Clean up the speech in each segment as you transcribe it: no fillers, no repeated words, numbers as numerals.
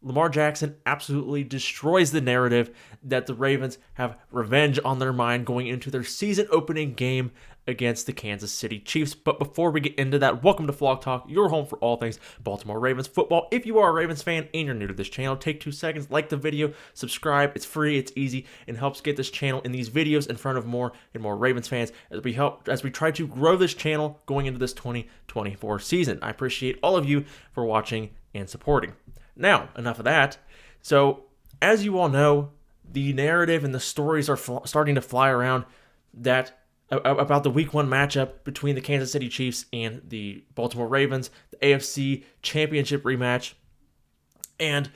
Lamar Jackson absolutely destroys the narrative that the Ravens have revenge on their mind going into their season opening game against the Kansas City Chiefs. But before we get into that, welcome to Flog Talk, your home for all things Baltimore Ravens football. If you are a Ravens fan and you're new to this channel, take 2 seconds, like the video, subscribe. It's free, it's easy, and helps get this channel and these videos in front of more and more Ravens fans as we try to grow this channel going into this 2024 season. I appreciate all of you for watching and supporting. Now, enough of that. So, as you all know, the narrative and the stories are starting to fly around that about the Week 1 matchup between the Kansas City Chiefs and the Baltimore Ravens, the AFC Championship rematch. And,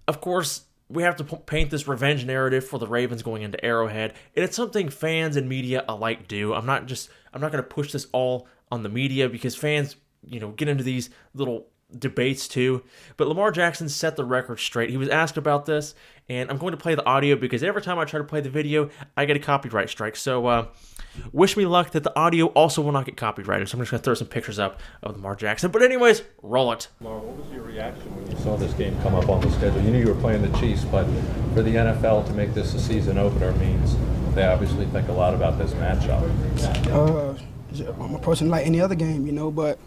of course, we have to paint this revenge narrative for the Ravens going into Arrowhead, and it's something fans and media alike do. I'm not going to push this all on the media because fans, get into these little debates too, but Lamar Jackson set the record straight. He was asked about this, and I'm going to play the audio because every time I try to play the video, I get a copyright strike. So wish me luck that the audio also will not get copyrighted. So I'm just going to throw some pictures up of Lamar Jackson. But anyways, roll it. Lamar, what was your reaction when you saw this game come up on the schedule? You knew you were playing the Chiefs, but for the NFL to make this a season opener means they obviously think a lot about this matchup. I'm approaching like any other game, but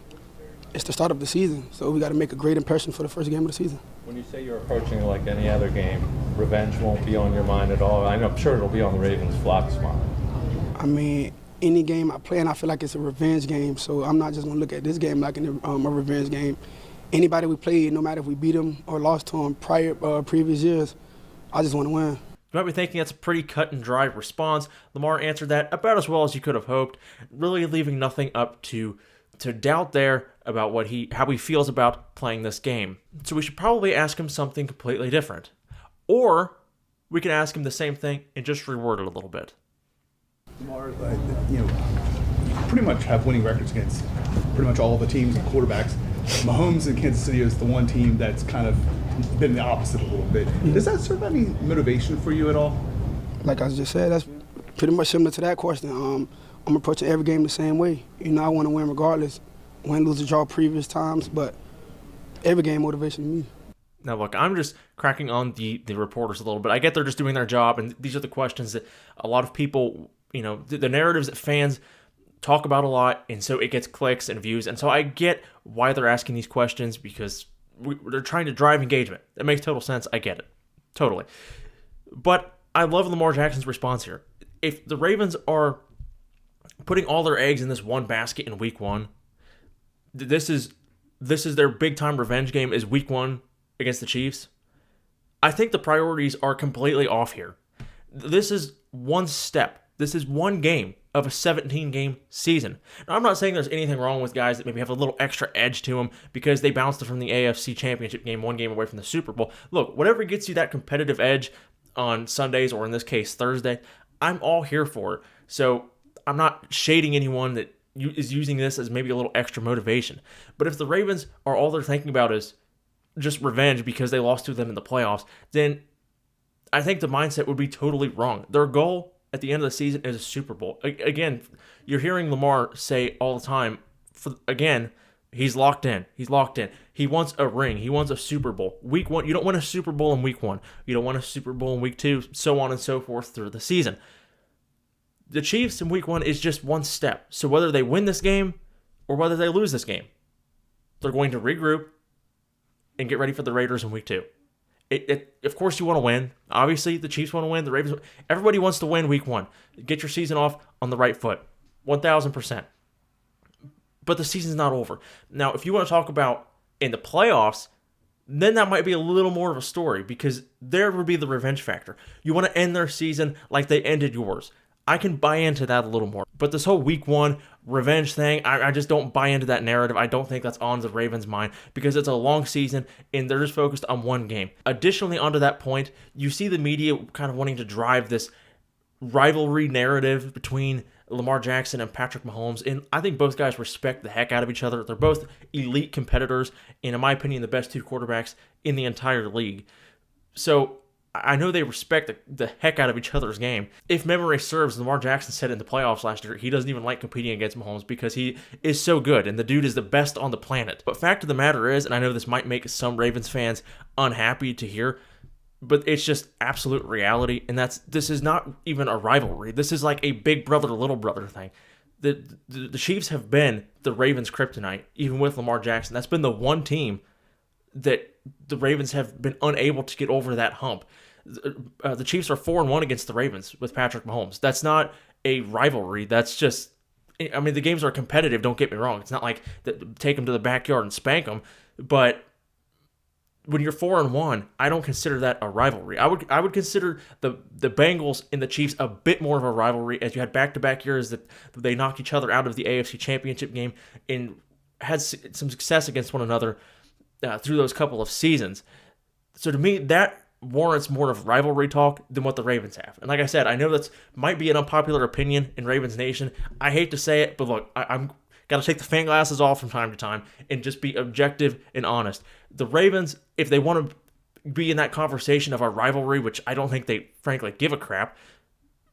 it's the start of the season, so we got to make a great impression for the first game of the season. When you say you're approaching like any other game, revenge won't be on your mind at all. I'm sure it'll be on the Ravens' flock's mind. I mean, any game I play, and I feel like it's a revenge game, so I'm not just going to look at this game like a revenge game. Anybody we played, no matter if we beat them or lost to them previous years, I just want to win. You might be thinking that's a pretty cut and dry response. Lamar answered that about as well as you could have hoped, really leaving nothing up to doubt there about how he feels about playing this game. So we should probably ask him something completely different. Or we can ask him the same thing and just reword it a little bit. Lamar, you pretty much have winning records against pretty much all the teams and quarterbacks. Mahomes in Kansas City is the one team that's kind of been the opposite a little bit. Does that serve any motivation for you at all? Like I just said, that's pretty much similar to that question. I'm approaching every game the same way. I want to win regardless. Win, lose, or draw previous times, but every game motivation to me. Now, look, I'm just cracking on the reporters a little bit. I get they're just doing their job, and these are the questions that a lot of people, the narratives that fans talk about a lot, and so it gets clicks and views. And so I get why they're asking these questions because they're trying to drive engagement. That makes total sense. I get it. Totally. But I love Lamar Jackson's response here. If the Ravens are putting all their eggs in this one basket in Week 1, this is their big-time revenge game is Week 1 against the Chiefs. I think the priorities are completely off here. This is one step. This is one game of a 17-game season. Now, I'm not saying there's anything wrong with guys that maybe have a little extra edge to them because they bounced from the AFC Championship game one game away from the Super Bowl. Look, whatever gets you that competitive edge on Sundays or in this case Thursday, I'm all here for it. So I'm not shading anyone that is using this as maybe a little extra motivation. But if the Ravens are all they're thinking about is just revenge because they lost to them in the playoffs, then I think the mindset would be totally wrong. Their goal at the end of the season is a Super Bowl. Again, you're hearing Lamar say all the time, he's locked in. He's locked in. He wants a ring. He wants a Super Bowl. Week 1, you don't win a Super Bowl in Week 1. You don't win a Super Bowl in Week 2, so on and so forth through the season. The Chiefs in Week 1 is just one step. So whether they win this game or whether they lose this game, they're going to regroup and get ready for the Raiders in Week 2. Of course, you want to win. Obviously, the Chiefs want to win. The Ravens, everybody wants to win Week 1. Get your season off on the right foot, 1,000%. But the season's not over. Now, if you want to talk about in the playoffs, then that might be a little more of a story because there would be the revenge factor. You want to end their season like they ended yours. I can buy into that a little more. But this whole Week 1 revenge thing, I just don't buy into that narrative. I don't think that's on the Ravens' mind because it's a long season and they're just focused on one game. Additionally, onto that point, you see the media kind of wanting to drive this rivalry narrative between Lamar Jackson and Patrick Mahomes, and I think both guys respect the heck out of each other. They're both elite competitors, and in my opinion, the best two quarterbacks in the entire league. So I know they respect the heck out of each other's game. If memory serves, Lamar Jackson said in the playoffs last year he doesn't even like competing against Mahomes because he is so good and the dude is the best on the planet. But fact of the matter is, and I know this might make some Ravens fans unhappy to hear, but it's just absolute reality, and this is not even a rivalry. This is like a big brother, little brother thing. The Chiefs have been the Ravens' kryptonite, even with Lamar Jackson. That's been the one team that the Ravens have been unable to get over that hump. The Chiefs are 4-1 against the Ravens with Patrick Mahomes. That's not a rivalry. That's just, I mean, the games are competitive, don't get me wrong. It's not like take them to the backyard and spank them, but when you're 4-1, I don't consider that a rivalry. I would consider the Bengals and the Chiefs a bit more of a rivalry, as you had back-to-back years that they knocked each other out of the AFC Championship game and had some success against one another through those couple of seasons. So to me, that warrants more of rivalry talk than what the Ravens have. And like I said, I know that might be an unpopular opinion in Ravens Nation. I hate to say it, but look, I'm got to take the fan glasses off from time to time and just be objective and honest. The Ravens, if they want to be in that conversation of a rivalry, which I don't think they frankly give a crap,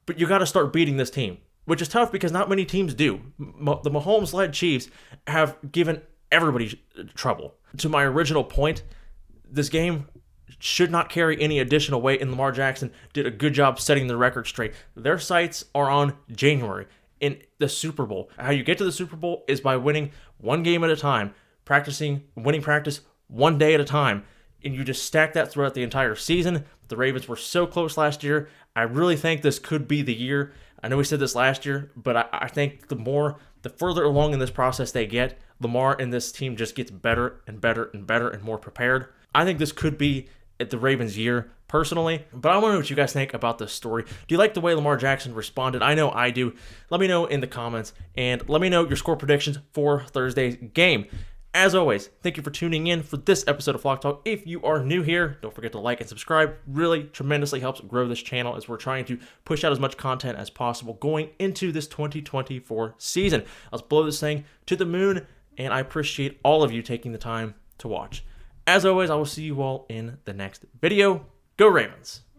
but you got to start beating this team, which is tough because not many teams do. The Mahomes-led Chiefs have given everybody trouble. To my original point, this game should not carry any additional weight, and Lamar Jackson did a good job setting the record straight. Their sights are on January in the Super Bowl. How you get to the Super Bowl is by winning one game at a time, winning practice one day at a time, and you just stack that throughout the entire season. The Ravens were so close last year. I really think this could be the year. I know we said this last year, but I think the further along in this process they get, Lamar and this team just gets better and better and better and more prepared. I think this could be at the Ravens' year, personally. But I want to know what you guys think about this story. Do you like the way Lamar Jackson responded? I know I do. Let me know in the comments, and let me know your score predictions for Thursday's game. As always, thank you for tuning in for this episode of Flock Talk. If you are new here, don't forget to like and subscribe. Really tremendously helps grow this channel as we're trying to push out as much content as possible going into this 2024 season. Let's blow this thing to the moon, and I appreciate all of you taking the time to watch. As always, I will see you all in the next video. Go Ravens!